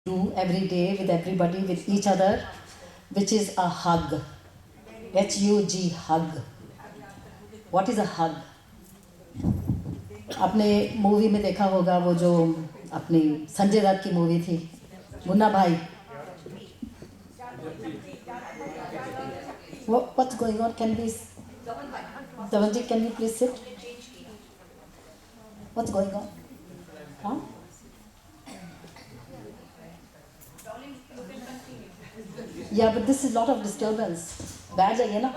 do every day with everybody, with each other, which is a hug. Hug, hug. What is a hug? आपने movie में देखा होगा वो जो अपनी संजय दत्त की मूवी थी मुन्ना भाई. What's going on? Can we, Davanji, can you please sit? What's going on? Huh? Yeah, but this is lot of disturbance. बैठ जाइए ना.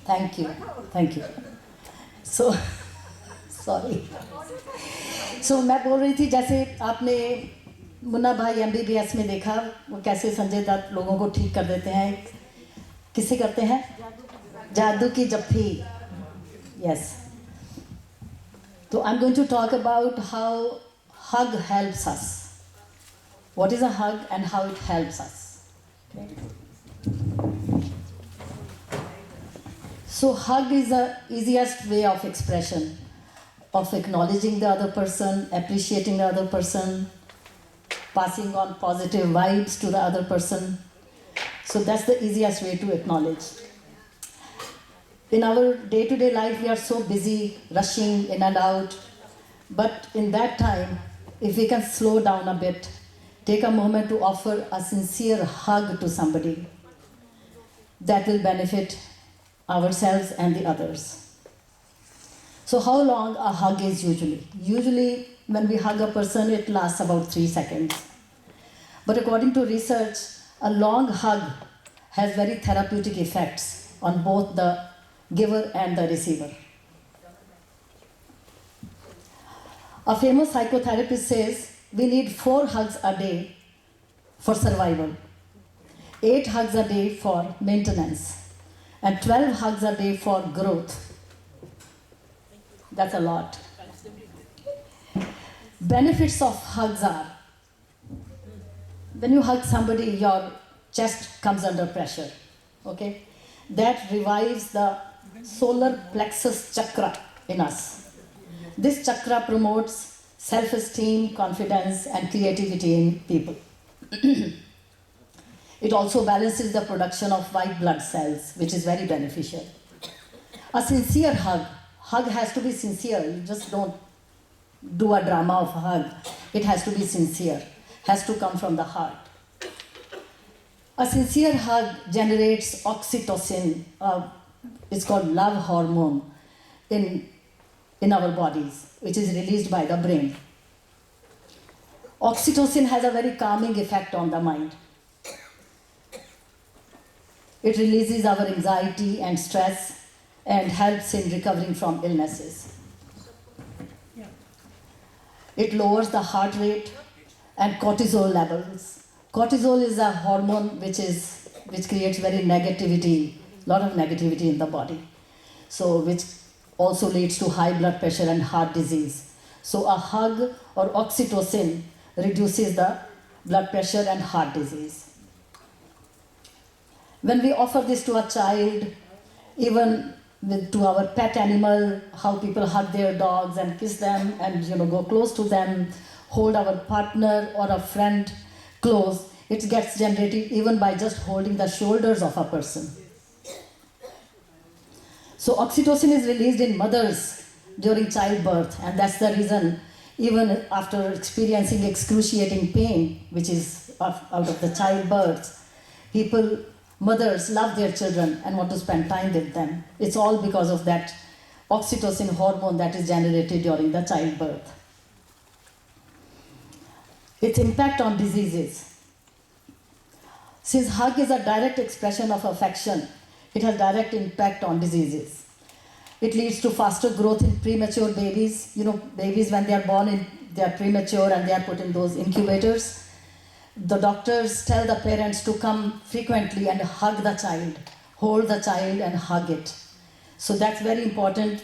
Thank you, thank you. So, sorry. So मैं बोल रही थी जैसे आपने मुन्ना भाई MBBS में देखा वो कैसे संजय दत्त लोगों को ठीक कर देते हैं. किससे करते हैं? जादू की जफ्फी. Yes. So I'm going to talk about how hug helps us. What is a hug and how it helps us. Okay. So hug is the easiest way of expression, of acknowledging the other person, appreciating the other person, passing on positive vibes to the other person. So that's the easiest way to acknowledge. In our day-to-day life, we are so busy, rushing in and out. But in that time, if we can slow down a bit, take a moment to offer a sincere hug to somebody, that will benefit ourselves and the others. So how long a hug is usually? Usually when we hug a person, it lasts about 3 seconds. But according to research, a long hug has very therapeutic effects on both the giver and the receiver. A famous psychotherapist says we need 4 hugs a day for survival, 8 hugs a day for maintenance, and 12 hugs a day for growth. That's a lot. Benefits of hugs are, when you hug somebody, your chest comes under pressure. Okay? That revives the solar plexus chakra in us. This chakra promotes self-esteem, confidence, and creativity in people. It also balances the production of white blood cells, which is very beneficial. A sincere hug has to be sincere. You just don't do a drama of hug. It has to be sincere, has to come from the heart. A sincere hug generates oxytocin, it's called love hormone in our bodies, which is released by the brain. Oxytocin has a very calming effect on the mind. It releases our anxiety and stress and helps in recovering from illnesses. It lowers the heart rate and cortisol levels. Cortisol is a hormone which creates very negativity, lot of negativity in the body. So which also leads to high blood pressure and heart disease. So a hug or oxytocin reduces the blood pressure and heart disease. When we offer this to a child, even to our pet animal, how people hug their dogs and kiss them and go close to them, hold our partner or a friend close, it gets generated even by just holding the shoulders of a person. So oxytocin is released in mothers during childbirth, and that's the reason even after experiencing excruciating pain, which is out of the childbirth, mothers love their children and want to spend time with them. It's all because of that oxytocin hormone that is generated during the childbirth. Its impact on diseases. Since hug is a direct expression of affection, it has direct impact on diseases. It leads to faster growth in premature babies. Babies when they are born, they are premature and they are put in those incubators. The doctors tell the parents to come frequently and hug the child, hold the child and hug it. So that's very important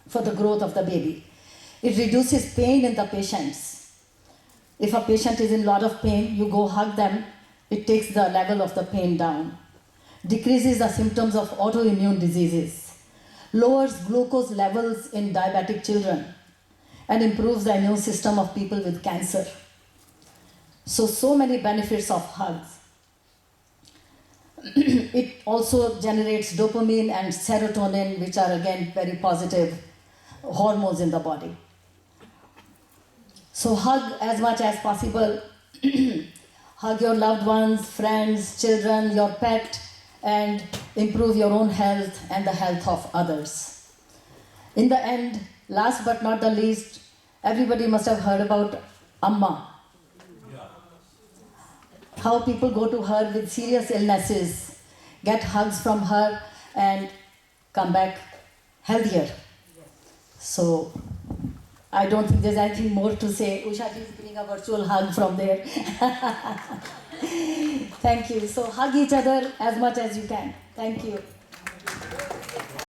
for the growth of the baby. It reduces pain in the patients. If a patient is in a lot of pain, you go hug them, it takes the level of the pain down. Decreases the symptoms of autoimmune diseases. Lowers glucose levels in diabetic children. and improves the immune system of people with cancer. So many benefits of hugs. It also generates dopamine and serotonin, which are again very positive hormones in the body. So hug as much as possible. Hug your loved ones, friends, children, your pet, and improve your own health and the health of others. In the end, last but not the least, everybody must have heard about Amma. How people go to her with serious illnesses, get hugs from her, and come back healthier. So I don't think there's anything more to say. Usha ji is giving a virtual hug from there. Thank you. So hug each other as much as you can. Thank you.